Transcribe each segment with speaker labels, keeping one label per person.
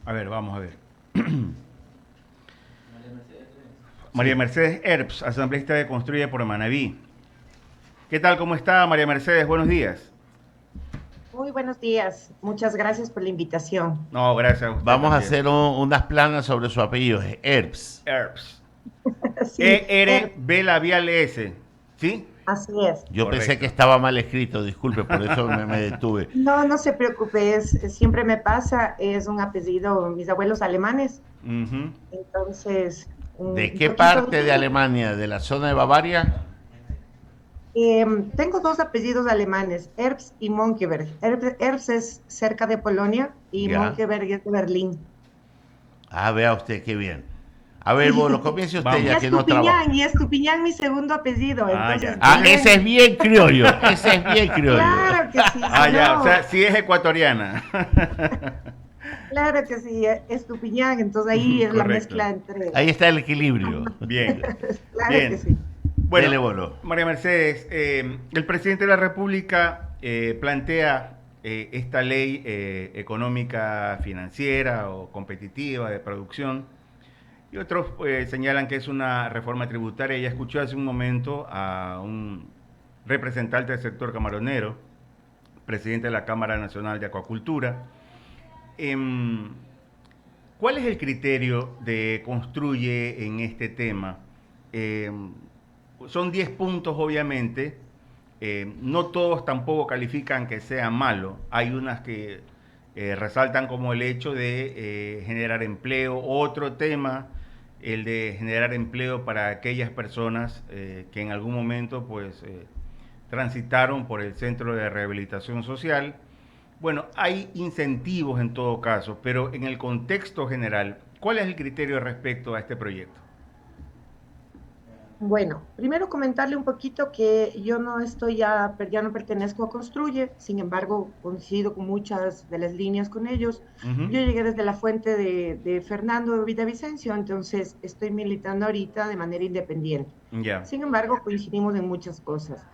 Speaker 1: A ver, vamos a ver. María Mercedes Herbst, asambleísta de Construye por Manabí. ¿Qué tal? ¿Cómo está María Mercedes? Buenos días.
Speaker 2: Muy buenos días. Muchas gracias por la invitación.
Speaker 1: No, gracias a usted
Speaker 3: Vamos a
Speaker 1: también.
Speaker 3: hacer unas planas sobre su apellido, es Herbst.
Speaker 1: Herbst.
Speaker 2: Sí,
Speaker 1: E-R-B labial S. ¿Sí?
Speaker 2: así es.
Speaker 3: Yo pensé que
Speaker 1: Correcto.
Speaker 3: estaba mal escrito, disculpe, por eso me detuve.
Speaker 2: No, no se preocupe, siempre me pasa, es un apellido, mis abuelos alemanes,
Speaker 1: Ujú.
Speaker 2: entonces
Speaker 3: ¿De
Speaker 2: un
Speaker 3: qué
Speaker 2: poquito
Speaker 3: parte de
Speaker 2: difícil.
Speaker 3: Alemania? ¿De la zona de Bavaria?
Speaker 2: Tengo dos apellidos alemanes, Herbst y Monkeberg. Herbst es cerca de Polonia y
Speaker 3: Ya.
Speaker 2: Monkeberg es de Berlín.
Speaker 3: Ah, vea usted qué bien. A ver, bueno,
Speaker 2: Sí.
Speaker 3: comience usted
Speaker 2: Y
Speaker 1: Vamos.
Speaker 3: ya que no trabajo.
Speaker 2: Estupiñán mi segundo apellido,
Speaker 1: Ah, ya.
Speaker 2: entonces
Speaker 3: Ah,
Speaker 1: Entonces,
Speaker 3: ese es
Speaker 2: bien.
Speaker 3: bien criollo, ese es bien criollo.
Speaker 2: Claro que sí,
Speaker 1: ah, ya. O sea,
Speaker 2: no.
Speaker 1: sí es ecuatoriana.
Speaker 2: Claro que sí, Estupiñán, entonces ahí es la
Speaker 1: Correcto.
Speaker 2: mezcla entre...
Speaker 3: Ahí está el equilibrio.
Speaker 1: Bien.
Speaker 2: Claro que
Speaker 1: Bien.
Speaker 2: sí.
Speaker 1: Bueno,
Speaker 3: Dele bolo.
Speaker 1: María Mercedes, el presidente de la República plantea esta ley económica financiera o competitiva de producción y otros señalan que es una reforma tributaria. Ya escuchó hace un momento a un representante del sector camaronero, presidente de la Cámara Nacional de Acuacultura. Em, ¿Cuál es el criterio de construye en este tema? Eh, Son 10 puntos, obviamente. No todos tampoco califican que sea malo. Hay unas que resaltan como el hecho de generar empleo. Otro tema, el de generar empleo para aquellas personas que en algún momento pues transitaron por el centro de rehabilitación social. Bueno, hay incentivos en todo caso, pero en el contexto general, ¿cuál es el criterio respecto a este proyecto?
Speaker 2: Bueno, primero comentarle un poquito que yo no estoy ya no pertenezco a Construye, sin embargo, coincido con muchas de las líneas con ellos.
Speaker 1: Ujú.
Speaker 2: Yo llegué desde la fuente de Fernando Villavicencio, entonces estoy militando ahorita de manera independiente.
Speaker 1: Ya.
Speaker 2: Sin embargo, coincidimos en muchas cosas.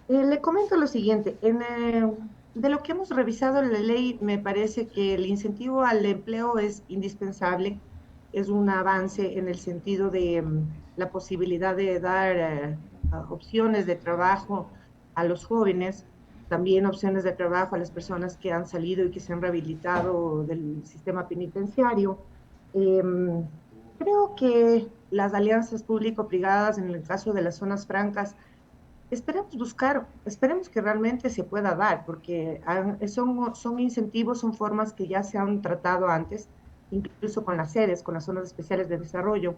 Speaker 2: Le comento lo siguiente, de lo que hemos revisado en la ley, me parece que el incentivo al empleo es indispensable, es un avance en el sentido de la posibilidad de dar opciones de trabajo a los jóvenes, también opciones de trabajo a las personas que han salido y que se han rehabilitado del sistema penitenciario. Creo que las alianzas público-privadas, en el caso de las zonas francas, esperemos que realmente se pueda dar, porque son incentivos, son formas que ya se han tratado antes, incluso con las sedes, con las zonas especiales de desarrollo,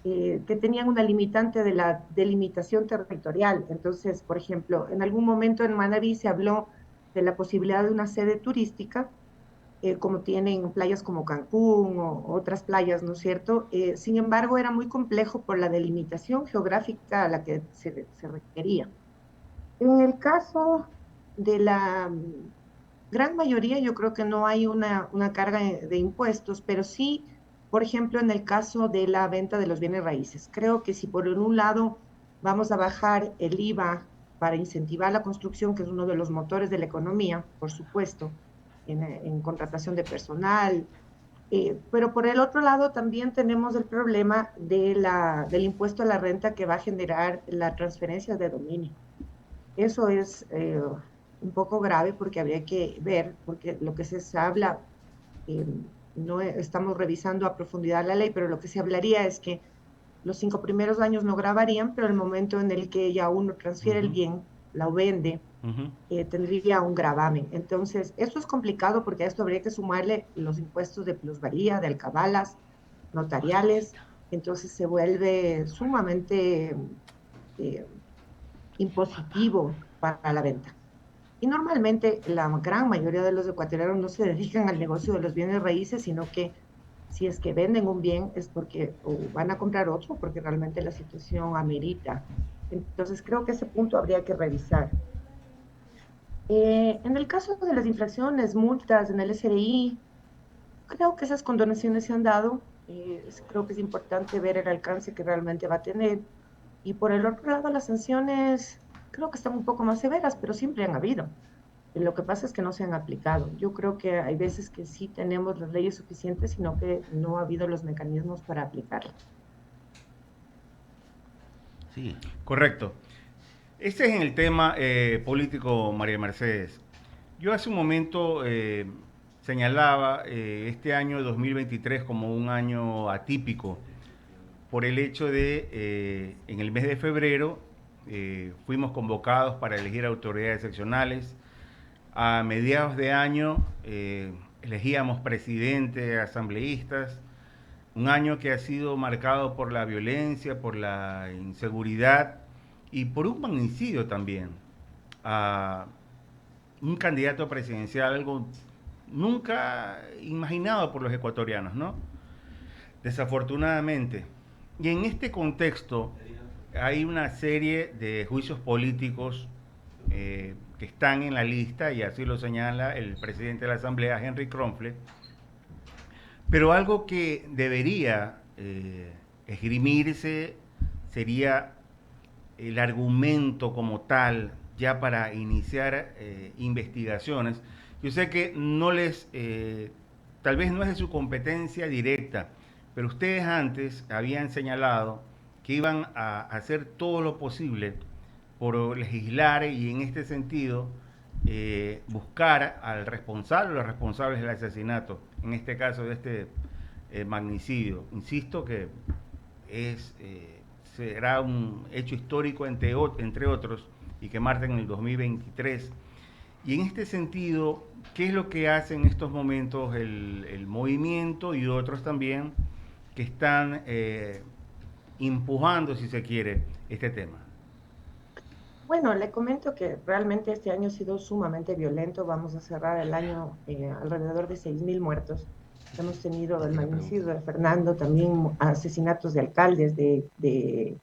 Speaker 2: que tenían una limitante de la delimitación territorial. Entonces, por ejemplo, en algún momento en Manabí se habló de la posibilidad de una sede turística, como tienen playas como Cancún o otras playas, ¿no es cierto? Sin embargo, era muy complejo por la delimitación geográfica a la que se requería. En el caso de la gran mayoría, yo creo que no hay una carga de impuestos, pero sí, por ejemplo, en el caso de la venta de los bienes raíces. Creo que si por un lado vamos a bajar el IVA para incentivar la construcción, que es uno de los motores de la economía, por supuesto, en contratación de personal, pero por el otro lado también tenemos el problema del impuesto a la renta que va a generar la transferencia de dominio. Eso es un poco grave porque habría que ver, porque lo que se habla, eh, no estamos revisando a profundidad la ley, pero lo que se hablaría es que los 5 primeros años no grabarían, pero el momento en el que ya uno transfiere el
Speaker 1: Ujú,
Speaker 2: bien, la vende,
Speaker 1: ujú.
Speaker 2: tendría un gravamen. Entonces, esto es complicado porque a esto habría que sumarle los impuestos de plusvalía, de alcabalas, notariales, entonces se vuelve sumamente eh, impositivo para la venta. Y normalmente la gran mayoría de los ecuatorianos no se dedican al negocio de los bienes raíces, sino que si es que venden un bien es porque o van a comprar otro, porque realmente la situación amerita. Entonces creo que ese punto habría que revisar. En el caso de las infracciones, multas en el SRI, creo que esas condonaciones se han dado. Creo que es importante ver el alcance que realmente va a tener. Y por el otro lado, las sanciones creo que están un poco más severas, pero siempre han habido. Lo que pasa es que no se han aplicado. Yo creo que hay veces que sí tenemos las leyes suficientes, sino que no ha habido los mecanismos para aplicarlas.
Speaker 3: Sí.
Speaker 1: Correcto. Ese es en el tema político, María Mercedes. Yo hace un momento señalaba este año 2023 como un año atípico por el hecho de, en el mes de febrero, fuimos convocados para elegir autoridades seccionales. A mediados de año elegíamos presidente, asambleístas. Un año que ha sido marcado por la violencia, por la inseguridad y por un magnicidio también. A un candidato presidencial, algo nunca imaginado por los ecuatorianos, ¿no? Desafortunadamente. Y en este contexto hay una serie de juicios políticos que están en la lista, y así lo señala el presidente de la Asamblea, Henry Kronfle, pero algo que debería esgrimirse sería el argumento como tal ya para iniciar investigaciones. Yo sé que no les, tal vez no es de su competencia directa, pero ustedes antes habían señalado que iban a hacer todo lo posible por legislar y en este sentido buscar al responsable o los responsables del asesinato, en este caso de este magnicidio. Insisto que es, será un hecho histórico entre otros y que marca en el 2023. Y en este sentido, ¿qué es lo que hace en estos momentos el movimiento y otros también que están empujando, si se quiere, este tema?
Speaker 2: Bueno, le comento que realmente este año ha sido sumamente violento. Vamos a cerrar el año alrededor de 6.000 muertos. Hemos tenido el magnicidio de Fernando, también asesinatos de alcaldes, de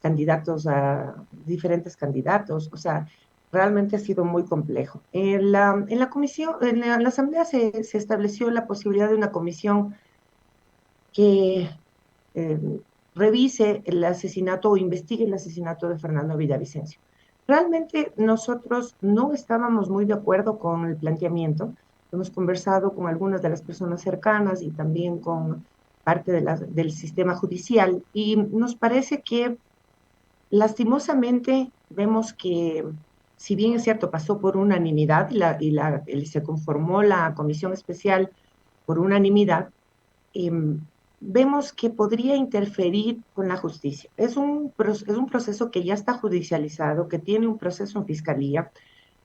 Speaker 2: candidatos a diferentes candidatos. O sea, realmente ha sido muy complejo. En la comisión, en la asamblea se estableció la posibilidad de una comisión que eh, revise el asesinato o investigue el asesinato de Fernando Villavicencio. Realmente nosotros no estábamos muy de acuerdo con el planteamiento. Hemos conversado con algunas de las personas cercanas y también con parte del sistema judicial y nos parece que lastimosamente vemos que, si bien es cierto, pasó por unanimidad y se conformó la comisión especial por unanimidad, eh, vemos que podría interferir con la justicia. Es un proceso que ya está judicializado, que tiene un proceso en fiscalía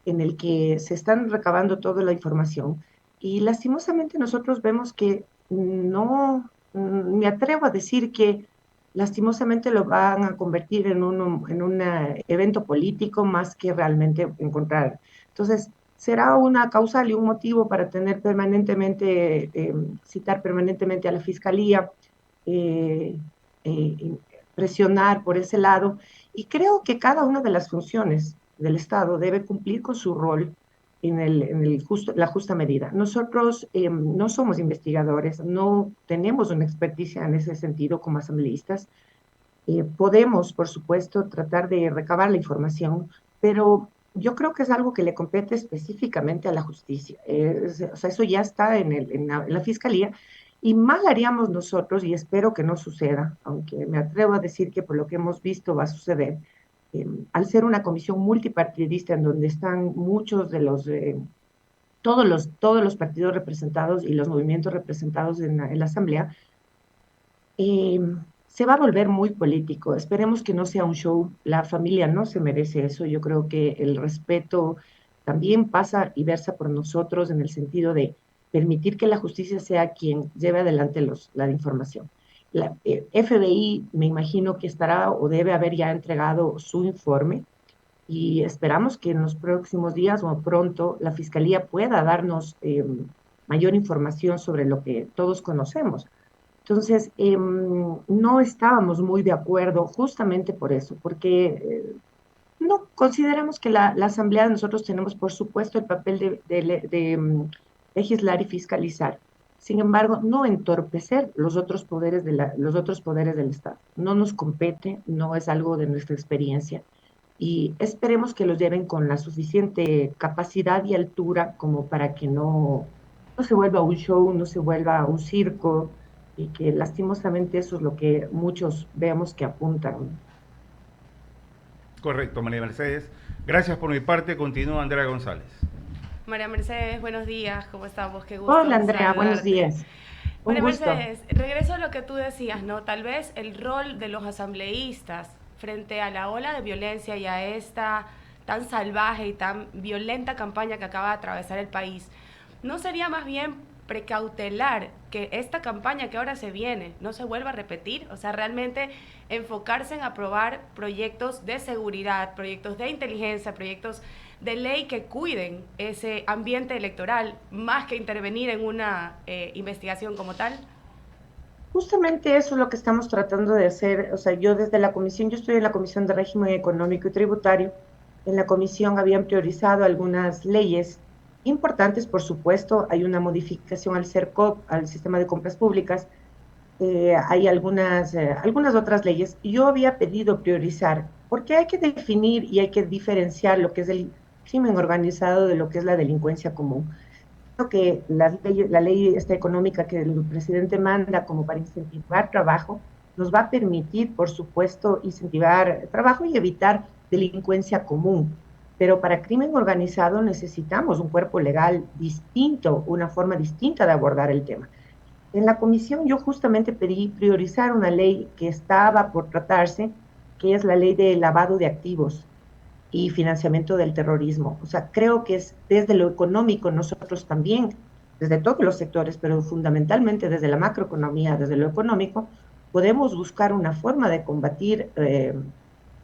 Speaker 2: en el que se están recabando toda la información y lastimosamente nosotros vemos que no, me atrevo a decir que lastimosamente lo van a convertir en un evento político más que realmente encontrar. Entonces, será una causal y un motivo para tener permanentemente, citar permanentemente a la fiscalía, eh, eh, presionar por ese lado. Y creo que cada una de las funciones del Estado debe cumplir con su rol la justa medida. Nosotros no somos investigadores, no tenemos una experticia en ese sentido como asambleístas. Podemos, por supuesto, tratar de recabar la información, pero yo creo que es algo que le compete específicamente a la justicia. O sea, eso ya está en la fiscalía y mal haríamos nosotros, y espero que no suceda, aunque me atrevo a decir que por lo que hemos visto va a suceder, al ser una comisión multipartidista en donde están muchos de todos los partidos representados y los movimientos representados en la Asamblea, eh, se va a volver muy político. Esperemos que no sea un show. La familia no se merece eso. Yo creo que el respeto también pasa y versa por nosotros en el sentido de permitir que la justicia sea quien lleve adelante la información. La FBI me imagino que estará o debe haber ya entregado su informe y esperamos que en los próximos días o pronto la Fiscalía pueda darnos mayor información sobre lo que todos conocemos. Entonces, no estábamos muy de acuerdo justamente por eso, porque no consideramos que la Asamblea, nosotros tenemos, por supuesto, el papel de legislar y fiscalizar. Sin embargo, no entorpecer los otros poderes del Estado. No nos compete, no es algo de nuestra experiencia. y esperemos que los lleven con la suficiente capacidad y altura como para que no se vuelva un show, no se vuelva un circo, y que lastimosamente eso es lo que muchos vemos que apuntan.
Speaker 1: Correcto, María Mercedes. Gracias por mi parte. Continúa Andrea González.
Speaker 4: María Mercedes, buenos días, ¿cómo estamos? Qué
Speaker 2: Hola
Speaker 4: gusto
Speaker 2: Andrea, buenos
Speaker 4: saludarte.
Speaker 2: días. Un
Speaker 4: María
Speaker 2: gusto.
Speaker 4: Mercedes, regreso a lo que tú decías, ¿no? Tal vez el rol de los asambleístas frente a la ola de violencia y a esta tan salvaje y tan violenta campaña que acaba de atravesar el país, ¿no sería más bien precautelar que esta campaña que ahora se viene no se vuelva a repetir? O sea, realmente enfocarse en aprobar proyectos de seguridad, proyectos de inteligencia, proyectos de ley que cuiden ese ambiente electoral, más que intervenir en una investigación como tal.
Speaker 2: Justamente eso es lo que estamos tratando de hacer. O sea, yo desde la comisión, yo estoy en la Comisión de Régimen Económico y Tributario. En la comisión habían priorizado algunas leyes importantes, por supuesto. Hay una modificación al CERCOP, al sistema de compras públicas. Hay algunas otras leyes. Yo había pedido priorizar, porque hay que definir y hay que diferenciar lo que es el crimen organizado de lo que es la delincuencia común. Creo que la ley esta económica que el presidente manda como para incentivar trabajo, nos va a permitir, por supuesto, incentivar trabajo y evitar delincuencia común. Pero para crimen organizado necesitamos un cuerpo legal distinto, una forma distinta de abordar el tema. En la comisión yo justamente pedí priorizar una ley que estaba por tratarse, que es la ley de lavado de activos y financiamiento del terrorismo. O sea, creo que es desde lo económico nosotros también, desde todos los sectores, pero fundamentalmente desde la macroeconomía, desde lo económico, podemos buscar una forma de combatir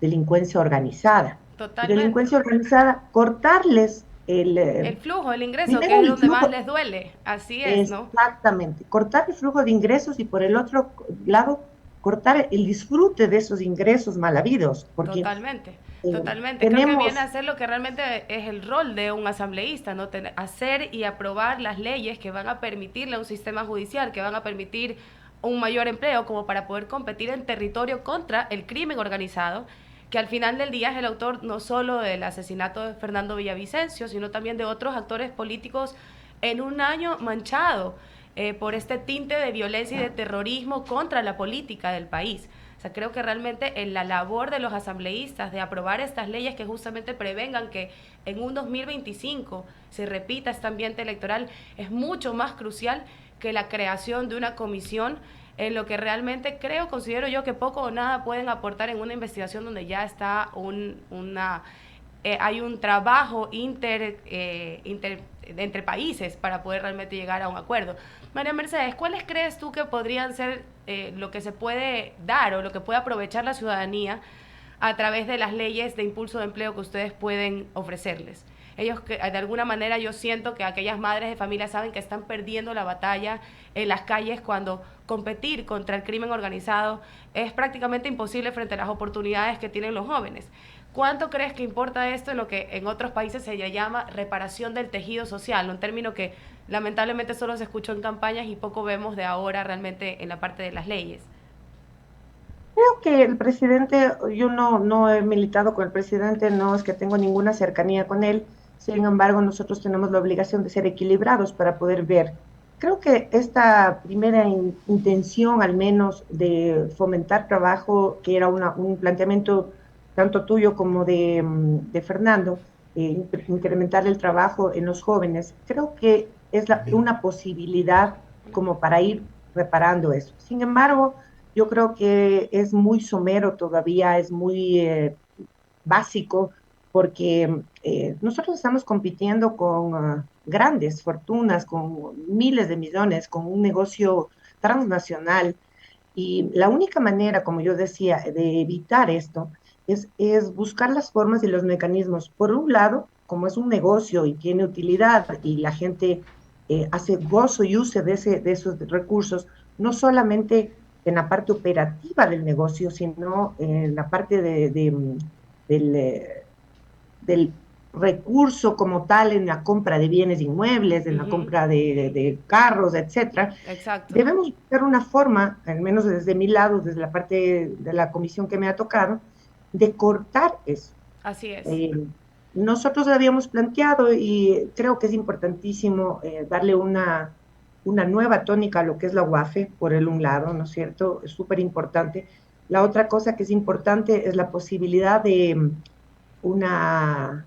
Speaker 2: delincuencia organizada. Y
Speaker 4: Totalmente.
Speaker 2: delincuencia organizada, cortarles
Speaker 4: El flujo, el ingreso,
Speaker 2: primero
Speaker 4: que es
Speaker 2: el
Speaker 4: donde más
Speaker 2: flujo.
Speaker 4: les duele. Así es, ¿no?
Speaker 2: Exactamente, cortar el flujo de ingresos y por el otro lado, cortar el disfrute de esos ingresos mal habidos, porque
Speaker 4: Totalmente,
Speaker 2: eh,
Speaker 4: totalmente. Creo que viene
Speaker 2: tenemos,
Speaker 4: a ser lo que realmente es el rol de un asambleísta, ¿no? Hacer y aprobar las leyes que van a permitirle a un sistema judicial, que van a permitir un mayor empleo como para poder competir en territorio contra el crimen organizado, que al final del día es el autor no solo del asesinato de Fernando Villavicencio, sino también de otros actores políticos en un año manchado por este tinte de violencia y de terrorismo contra la política del país. O sea, creo que realmente en la labor de los asambleístas de aprobar estas leyes que justamente prevengan que en un 2025 se repita este ambiente electoral es mucho más crucial que la creación de una comisión en lo que realmente creo, considero yo que poco o nada pueden aportar en una investigación donde ya está hay un trabajo entre países para poder realmente llegar a un acuerdo. María Mercedes, ¿cuáles crees tú que podrían ser lo que se puede dar o lo que puede aprovechar la ciudadanía a través de las leyes de impulso de empleo que ustedes pueden ofrecerles? Ellos, que de alguna manera yo siento que aquellas madres de familia saben que están perdiendo la batalla en las calles cuando competir contra el crimen organizado es prácticamente imposible frente a las oportunidades que tienen los jóvenes. ¿Cuánto crees que importa esto en lo que en otros países se llama reparación del tejido social? Un término que lamentablemente solo se escuchó en campañas y poco vemos de ahora realmente en la parte de las leyes.
Speaker 2: creo que el presidente, yo no he militado con el presidente, no es que tengo ninguna cercanía con él, sin embargo nosotros tenemos la obligación de ser equilibrados para poder ver. Creo que esta primera intención, al menos, de fomentar trabajo, que era un planteamiento tanto tuyo como de Fernando, incrementar el trabajo en los jóvenes, creo que es una posibilidad como para ir reparando eso. Sin embargo, yo creo que es muy somero todavía, es muy básico, porque nosotros estamos compitiendo con grandes fortunas, con miles de millones, con un negocio transnacional. Y la única manera, como yo decía, de evitar esto es buscar las formas y los mecanismos. Por un lado, como es un negocio y tiene utilidad y la gente hace gozo y use de esos recursos, no solamente en la parte operativa del negocio, sino en la parte del, del recurso como tal en la compra de bienes inmuebles, en la
Speaker 4: Ujú.
Speaker 2: compra de carros, etcétera.
Speaker 4: Exacto.
Speaker 2: Debemos buscar una forma, al menos desde mi lado, desde la parte de la comisión que me ha tocado, de cortar eso.
Speaker 4: Así es.
Speaker 2: Nosotros lo habíamos planteado y creo que es importantísimo darle una nueva tónica a lo que es la UAFE, por el un lado, ¿no es cierto? Es súper importante. La otra cosa que es importante es la posibilidad de una,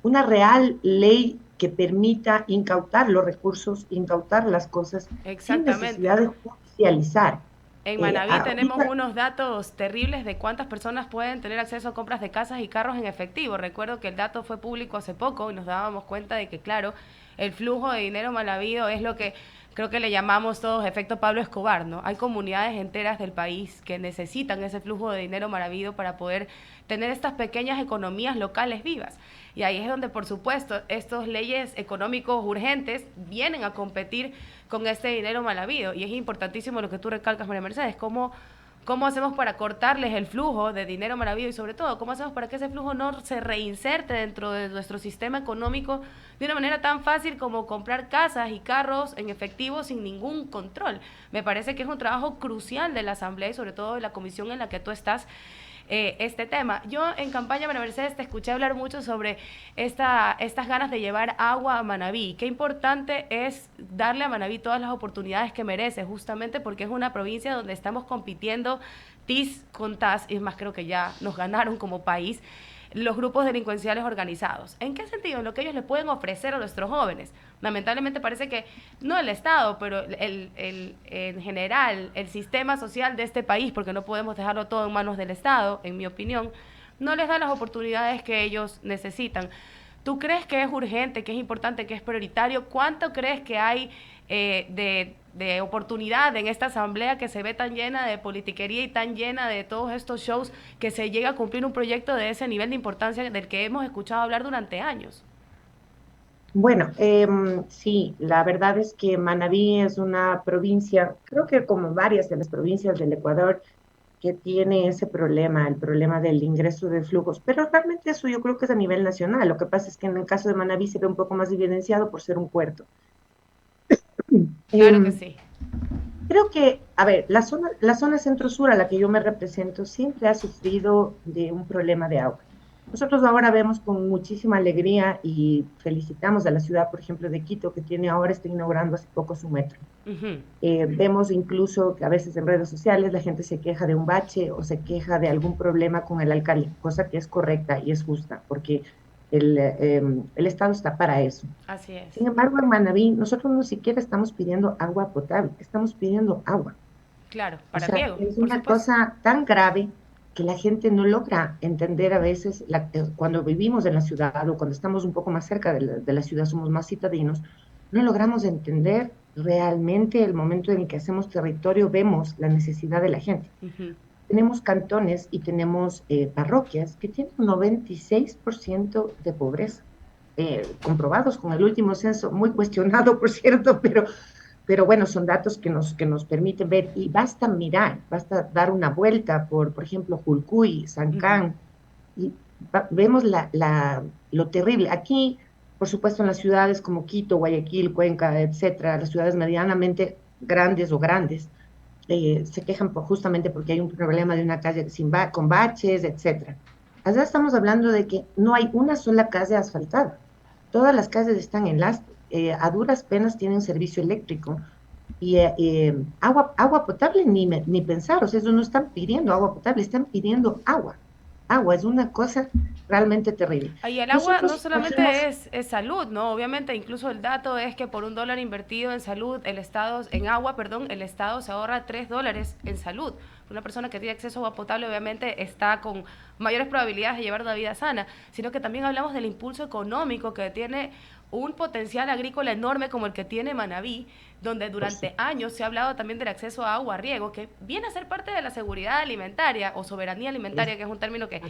Speaker 2: una real ley que permita incautar los recursos, incautar las cosas sin
Speaker 4: Exactamente.
Speaker 2: necesidad de judicializar.
Speaker 4: En Manabí tenemos
Speaker 2: Ahorita,
Speaker 4: unos datos terribles de cuántas personas pueden tener acceso a compras de casas y carros en efectivo. Recuerdo que el dato fue público hace poco y nos dábamos cuenta de que, claro, el flujo de dinero mal habido es lo que creo que le llamamos todos efecto Pablo Escobar, ¿no? Hay comunidades enteras del país que necesitan ese flujo de dinero mal habido para poder tener estas pequeñas economías locales vivas. Y ahí es donde, por supuesto, estas leyes económicos urgentes vienen a competir con este dinero mal habido. Y es importantísimo lo que tú recalcas, María Mercedes, cómo hacemos para cortarles el flujo de dinero mal habido y sobre todo, cómo hacemos para que ese flujo no se reinserte dentro de nuestro sistema económico de una manera tan fácil como comprar casas y carros en efectivo sin ningún control. Me parece que es un trabajo crucial de la Asamblea y sobre todo de la comisión en la que tú estás, este tema. Yo en campaña, María Mercedes, te escuché hablar mucho sobre estas ganas de llevar agua a Manabí. Qué importante es darle a Manabí todas las oportunidades que merece, justamente porque es una provincia donde estamos compitiendo TIS con TAS, y es más, creo que ya nos ganaron como país los grupos delincuenciales organizados. ¿En qué sentido? En lo que ellos le pueden ofrecer a nuestros jóvenes. Lamentablemente parece que, no el Estado, pero en general, el sistema social de este país, porque no podemos dejarlo todo en manos del Estado, en mi opinión, no les da las oportunidades que ellos necesitan. ¿Tú crees que es urgente, que es importante, que es prioritario? ¿Cuánto crees que hay de oportunidad en esta asamblea que se ve tan llena de politiquería y tan llena de todos estos shows, que se llega a cumplir un proyecto de ese nivel de importancia del que hemos escuchado hablar durante años?
Speaker 2: bueno, sí, la verdad es que Manabí es una provincia, creo que como varias de las provincias del Ecuador, que tiene ese problema, el problema del ingreso de flujos, pero realmente eso yo creo que es a nivel nacional. Lo que pasa es que en el caso de Manabí se ve un poco más evidenciado por ser un puerto.
Speaker 4: Claro que
Speaker 2: Em,
Speaker 4: sí.
Speaker 2: Creo que, a ver, la zona centro-sur a la que yo me represento siempre ha sufrido de un problema de agua. Nosotros ahora vemos con muchísima alegría y felicitamos a la ciudad, por ejemplo, de Quito, que tiene ahora, está inaugurando hace poco su metro.
Speaker 4: Ujú.
Speaker 2: Vemos incluso que a veces en redes sociales la gente se queja de un bache o se queja de algún problema con el alcalde, cosa que es correcta y es justa, porque el Estado está para eso.
Speaker 4: Así es.
Speaker 2: Sin embargo, en Manabí, nosotros no siquiera estamos pidiendo agua potable, estamos pidiendo agua.
Speaker 4: Claro,
Speaker 2: O
Speaker 4: para
Speaker 2: sea,
Speaker 4: riego,
Speaker 2: es
Speaker 4: por
Speaker 2: una
Speaker 4: supuesto.
Speaker 2: cosa tan grave que la gente no logra entender a veces cuando vivimos en la ciudad o cuando estamos un poco más cerca de la ciudad, somos más citadinos, no logramos entender realmente el momento en el que hacemos territorio, vemos la necesidad de la gente.
Speaker 4: Ujú.
Speaker 2: Tenemos cantones y tenemos parroquias que tienen un 96% de pobreza, comprobados con el último censo, muy cuestionado, por cierto, pero bueno, son datos que nos permiten ver y basta mirar, basta dar una vuelta por ejemplo, Julcuy,
Speaker 4: Ujú.
Speaker 2: Sancán, y vemos lo terrible. Aquí, por supuesto, en las ciudades como Quito, Guayaquil, Cuenca, etcétera, las ciudades medianamente grandes o grandes, se quejan justamente porque hay un problema de una calle con baches, etcétera. Allá estamos hablando de que no hay una sola calle asfaltada. Todas las calles están en lastre. A duras penas tienen servicio eléctrico. Y agua potable ni pensar, o sea, ellos no están pidiendo agua potable, están pidiendo agua. Agua es una cosa realmente terrible.
Speaker 4: Y el agua no
Speaker 2: Nosotros
Speaker 4: solamente
Speaker 2: cogemos,
Speaker 4: es salud, ¿no? Obviamente, incluso el dato es que por $1 invertido en salud, en agua, perdón, el Estado se ahorra $3 en salud. Una persona que tiene acceso a agua potable, obviamente, está con mayores probabilidades de llevar una vida sana, sino que también hablamos del impulso económico que tiene un potencial agrícola enorme como el que tiene Manabí, donde
Speaker 2: por
Speaker 4: durante
Speaker 2: supuesto,
Speaker 4: años se ha hablado también del acceso a agua, a riego, que viene a ser parte de la seguridad alimentaria o soberanía alimentaria, que es un término que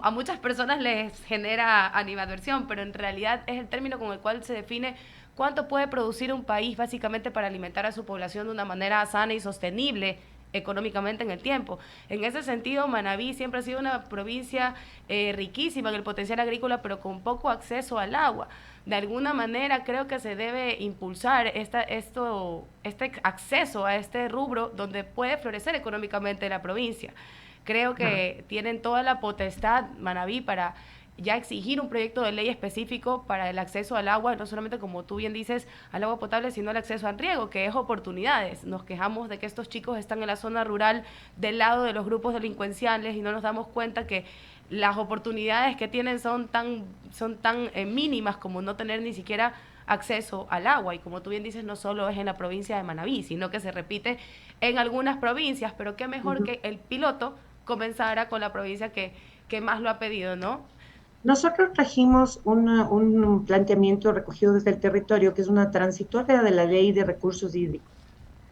Speaker 4: a muchas personas les genera animadversión, pero en realidad es el término con el cual se define cuánto puede producir un país básicamente para alimentar a su población de una manera sana y sostenible económicamente en el tiempo. En ese sentido, Manabí siempre ha sido una provincia riquísima en el potencial agrícola, pero con poco acceso al agua. De alguna manera creo que se debe impulsar este acceso a este rubro donde puede florecer económicamente la provincia. Creo
Speaker 2: claro.
Speaker 4: que tienen toda la potestad Manabí para ya exigir un proyecto de ley específico para el acceso al agua, no solamente como tú bien dices, al agua potable, sino al acceso al riego, que es oportunidades. Nos quejamos de que estos chicos están en la zona rural del lado de los grupos delincuenciales y no nos damos cuenta que las oportunidades que tienen son tan mínimas como no tener ni siquiera acceso al agua. Y como tú bien dices, no solo es en la provincia de Manabí, sino que se repite en algunas provincias, pero qué mejor que el piloto comenzara con la provincia que más lo ha pedido, ¿no?
Speaker 2: Nosotros trajimos un planteamiento recogido desde el territorio, que es una transitoria de la ley de recursos hídricos.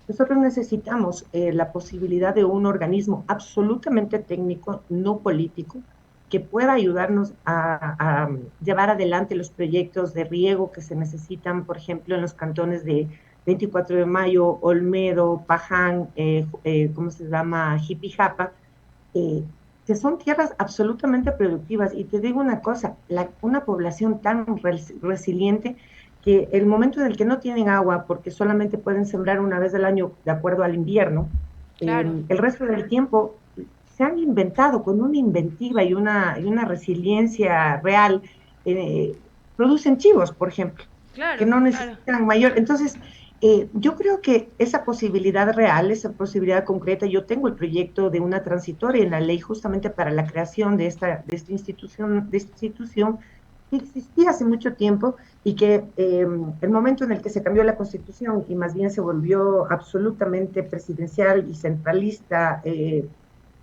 Speaker 2: Nosotros necesitamos la posibilidad de un organismo absolutamente técnico, no político, que pueda ayudarnos a llevar adelante los proyectos de riego que se necesitan, por ejemplo, en los cantones de 24 de Mayo, Olmedo, Paján, ¿cómo se llama? Jipijapa, eh, que son tierras absolutamente productivas. Y te digo una cosa, una población tan resiliente que el momento en el que no tienen agua, porque solamente pueden sembrar una vez al año de acuerdo al invierno,
Speaker 4: Claro,
Speaker 2: el resto del tiempo se han inventado con una inventiva y una resiliencia real. eh, Producen chivos, por ejemplo, que
Speaker 4: claro,
Speaker 2: no
Speaker 4: claro.
Speaker 2: necesitan mayor. Entonces, yo creo que esa posibilidad real, esa posibilidad concreta, yo tengo el proyecto de una transitoria en la ley justamente para la creación de esta institución que existía hace mucho tiempo y que el momento en el que se cambió la constitución y más bien se volvió absolutamente presidencial y centralista,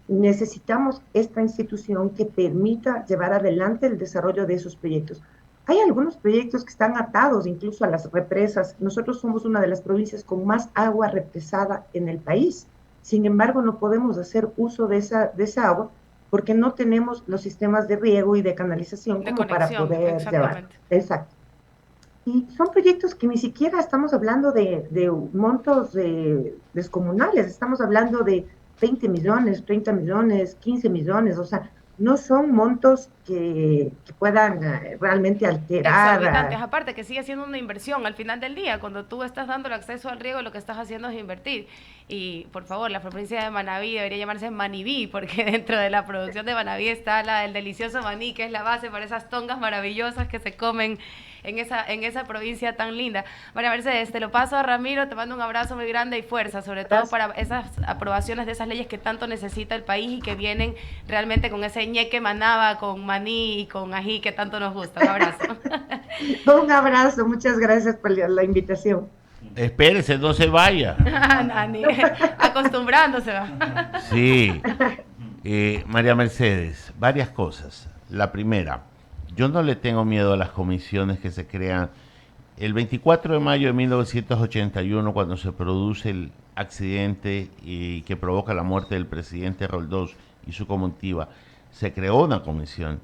Speaker 2: necesitamos esta institución que permita llevar adelante el desarrollo de esos proyectos. Hay algunos proyectos que están atados incluso a las represas. Nosotros somos una de las provincias con más agua represada en el país. Sin embargo, no podemos hacer uso de esa agua porque no tenemos los sistemas de riego y de canalización
Speaker 4: De
Speaker 2: como para
Speaker 4: conexión,
Speaker 2: poder llevar.
Speaker 4: exactamente.
Speaker 2: Exacto. Y son proyectos que ni siquiera estamos hablando de montos descomunales, estamos hablando de 20 millones, 30 millones, 15 millones, o sea, no son montos que puedan realmente
Speaker 4: Exorbitantes,
Speaker 2: alterar.
Speaker 4: aparte que sigue siendo una inversión al final del día, cuando tú estás dando el acceso al riego, lo que estás haciendo es invertir. Y por favor, la provincia de Manabí debería llamarse Manibí, porque dentro de la producción de Manabí está el delicioso maní, que es la base para esas tongas maravillosas que se comen en esa provincia tan linda. María Mercedes, te lo paso a Ramiro, te mando un abrazo muy grande y fuerza, sobre todo
Speaker 2: Gracias.
Speaker 4: para esas aprobaciones de esas leyes que tanto necesita el país y que vienen realmente con ese ñeque manaba, con maní y con ají que tanto nos gusta. Un abrazo.
Speaker 2: Un abrazo, muchas gracias por la invitación.
Speaker 3: Espérese, no se vaya.
Speaker 4: Nani, acostumbrándose va.
Speaker 3: Sí, María Mercedes, varias cosas. La primera, yo no le tengo miedo a las comisiones que se crean. El 24 de mayo de 1981, cuando se produce el accidente y que provoca la muerte del presidente Roldós y su comitiva, se creó una comisión.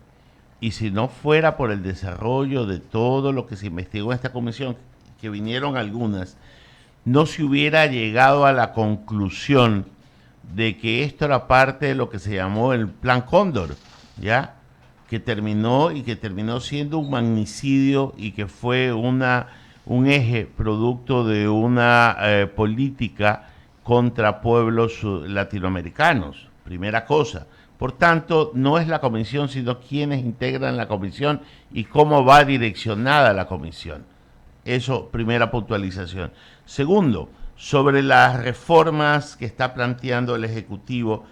Speaker 3: Y si no fuera por el desarrollo de todo lo que se investigó en esta comisión, que vinieron algunas, no se hubiera llegado a la conclusión de que esto era parte de lo que se llamó el Plan Cóndor, ¿ya? Que terminó siendo un magnicidio y que fue un eje producto de una política contra pueblos latinoamericanos, primera cosa. Por tanto, no es la comisión, sino quienes integran la comisión y cómo va direccionada la comisión. Eso, primera puntualización. Segundo, sobre las reformas que está planteando el Ejecutivo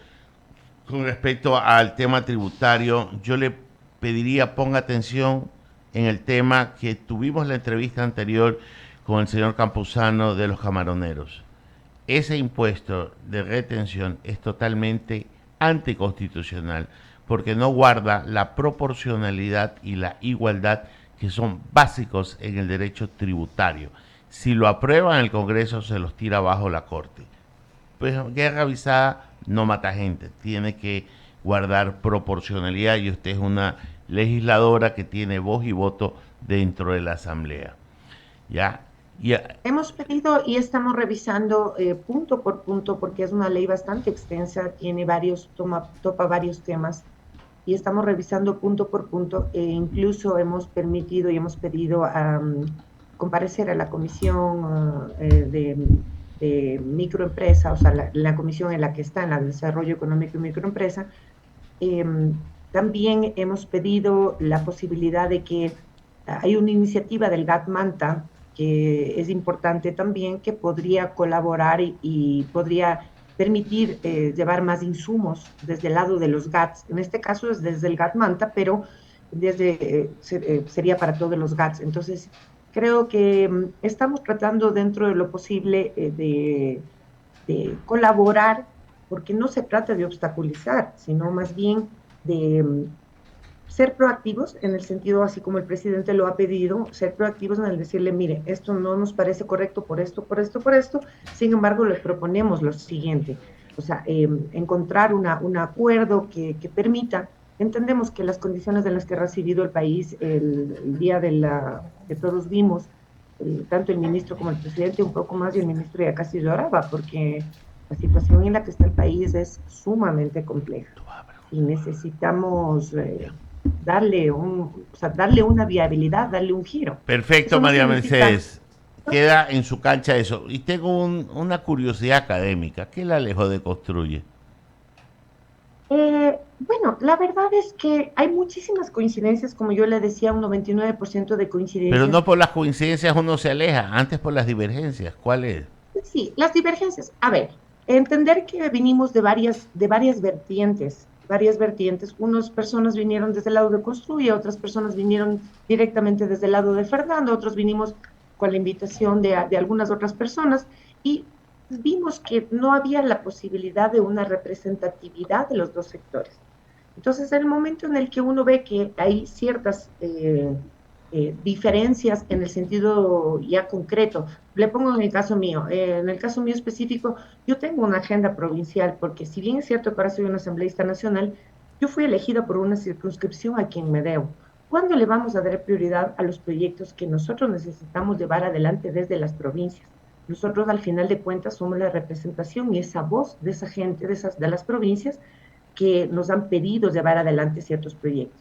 Speaker 3: con respecto al tema tributario, yo le pediría ponga atención en el tema que tuvimos la entrevista anterior con el señor Campuzano de los camaroneros. Ese impuesto de retención es totalmente anticonstitucional porque no guarda la proporcionalidad y la igualdad que son básicos en el derecho tributario. Si lo aprueban el Congreso se los tira abajo la Corte. Pues guerra avisada no mata gente, tiene que guardar proporcionalidad y usted es una legisladora que tiene voz y voto dentro de la Asamblea. ¿Ya? Y,
Speaker 2: Hemos pedido y estamos revisando punto por punto porque es una ley bastante extensa, tiene topa varios temas y estamos revisando punto por punto e incluso hemos permitido y hemos pedido comparecer a la comisión de microempresa, o sea, la comisión en la que está en la de desarrollo económico y microempresa, También hemos pedido la posibilidad de que hay una iniciativa del GAT Manta que es importante también, que podría colaborar y podría permitir llevar más insumos desde el lado de los GATs. En este caso es desde el GAT Manta, pero sería para todos los GATs. Entonces, creo que estamos tratando dentro de lo posible de colaborar, porque no se trata de obstaculizar, sino más bien de ser proactivos en el sentido, así como el presidente lo ha pedido, ser proactivos en el decirle, mire, esto no nos parece correcto por esto, por esto, por esto, sin embargo, les proponemos lo siguiente, o sea, encontrar un acuerdo que permita, entendemos que las condiciones en las que ha recibido el país el día que todos vimos, tanto el ministro como el presidente, un poco más, y el ministro ya casi lloraba, porque la situación en la que está el país es sumamente compleja y necesitamos darle una viabilidad, darle un giro.
Speaker 3: Perfecto,
Speaker 2: Eso no
Speaker 3: María
Speaker 2: significa...
Speaker 3: Mercedes. Queda en su cancha eso. Y tengo una curiosidad académica. ¿Qué la alejó de Construye?
Speaker 2: Bueno, la verdad es que hay muchísimas coincidencias, como yo le decía, un 99% de coincidencias.
Speaker 3: Pero no por las coincidencias uno se aleja, antes por las divergencias. ¿Cuál es?
Speaker 2: Sí, las divergencias. A ver, entender que vinimos de varias vertientes. Unas personas vinieron desde el lado de Construye, otras personas vinieron directamente desde el lado de Fernando, otros vinimos con la invitación de algunas otras personas, y vimos que no había la posibilidad de una representatividad de los dos sectores. Entonces, en el momento en el que uno ve que hay ciertas diferencias en el sentido ya concreto, le pongo en el caso mío específico, yo tengo una agenda provincial, porque si bien es cierto que ahora soy una asambleísta nacional, yo fui elegida por una circunscripción a quien me debo. ¿Cuándo le vamos a dar prioridad a los proyectos que nosotros necesitamos llevar adelante desde las provincias? Nosotros, al final de cuentas, somos la representación y esa voz de esa gente, de las provincias, que nos han pedido llevar adelante ciertos proyectos.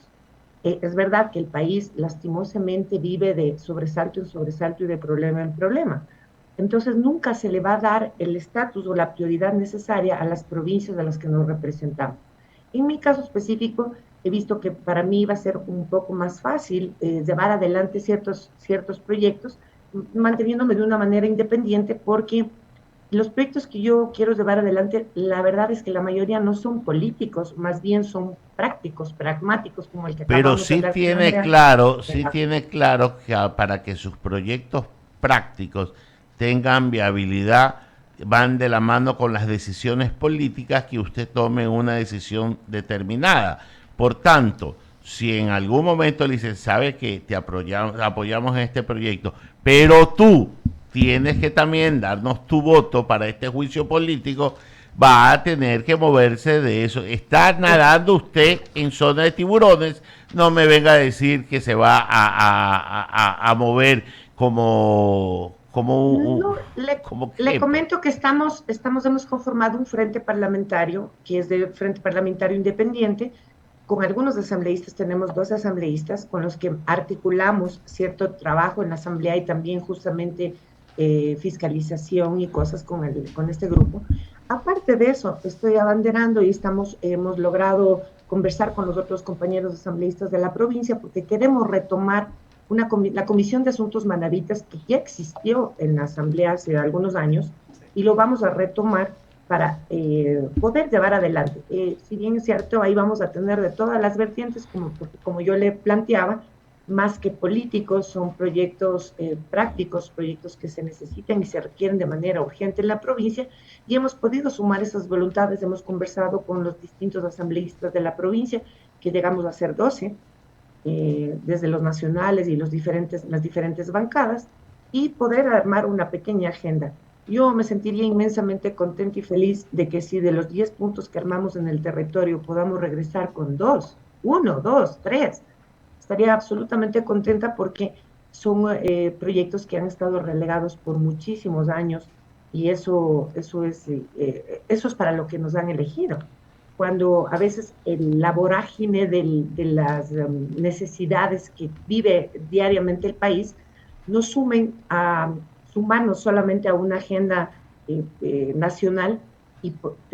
Speaker 2: Es verdad que el país lastimosamente vive de sobresalto en sobresalto y de problema en problema. Entonces nunca se le va a dar el estatus o la prioridad necesaria a las provincias a las que nos representamos. En mi caso específico, he visto que para mí va a ser un poco más fácil llevar adelante ciertos proyectos, manteniéndome de una manera independiente, porque los proyectos que yo quiero llevar adelante, la verdad es que la mayoría no son políticos, más bien son prácticos, pragmáticos, como el que
Speaker 3: Pero
Speaker 2: acabamos de hablar.
Speaker 3: sí tiene claro que para que sus proyectos prácticos tengan viabilidad, van de la mano con las decisiones políticas que usted tome una decisión determinada. Por tanto, si en algún momento le dice, sabe que te apoyamos en este proyecto, pero tú tienes que también darnos tu voto para este juicio político, va a tener que moverse de eso. Está nadando usted en zona de tiburones, no me venga a decir que se va a mover como
Speaker 2: No, le comento que hemos conformado un frente parlamentario, que es de Frente Parlamentario Independiente. Con algunos asambleístas, tenemos 2 asambleístas con los que articulamos cierto trabajo en la asamblea y también justamente fiscalización y cosas con este grupo. Aparte de eso, estoy abanderando y hemos logrado conversar con los otros compañeros asambleístas de la provincia, porque queremos retomar la Comisión de Asuntos Manavitas, que ya existió en la asamblea hace algunos años, y lo vamos a retomar para poder llevar adelante. Si bien es cierto, ahí vamos a tener de todas las vertientes, como yo le planteaba, más que políticos, son proyectos prácticos, proyectos que se necesitan y se requieren de manera urgente en la provincia, y hemos podido sumar esas voluntades. Hemos conversado con los distintos asambleístas de la provincia, que llegamos a ser 12, desde los nacionales y las diferentes bancadas, y poder armar una pequeña agenda. Yo me sentiría inmensamente contenta y feliz de que si de los 10 puntos que armamos en el territorio podamos regresar con 1, 2, 3, estaría absolutamente contenta, porque son proyectos que han estado relegados por muchísimos años, y eso es para lo que nos han elegido. Cuando a veces la vorágine de las necesidades que vive diariamente el país nos sumarnos solamente a una agenda nacional, y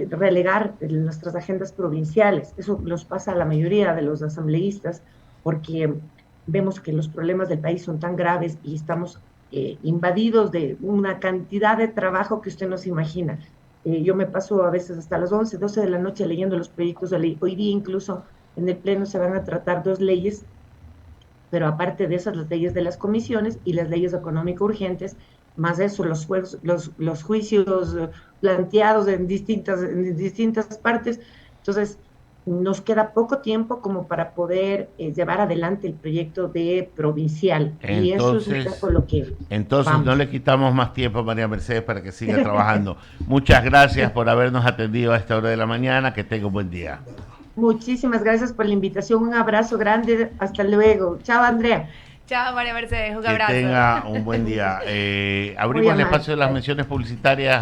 Speaker 2: relegar nuestras agendas provinciales. Eso nos pasa a la mayoría de los asambleístas, porque vemos que los problemas del país son tan graves y estamos invadidos de una cantidad de trabajo que usted no se imagina. Yo me paso a veces hasta las 11, 12 de la noche leyendo los proyectos de ley. Hoy día incluso en el Pleno se van a tratar 2 leyes, pero aparte de esas, las leyes de las comisiones y las leyes económico urgentes, más eso, los juicios planteados en distintas partes. Entonces, nos queda poco tiempo como para poder llevar adelante el proyecto de provincial. Y eso es un poco lo que
Speaker 3: entonces
Speaker 2: vamos.
Speaker 3: no le quitamos más tiempo a María Mercedes para que siga trabajando. Muchas gracias por habernos atendido a esta hora de la mañana. Que tenga un buen día.
Speaker 2: Muchísimas gracias por la invitación. Un abrazo grande. Hasta luego. Chao, Andrea.
Speaker 4: Chao, María Mercedes. Un
Speaker 3: Que
Speaker 4: abrazo.
Speaker 3: tenga un buen día. Abrimos el espacio de las menciones publicitarias.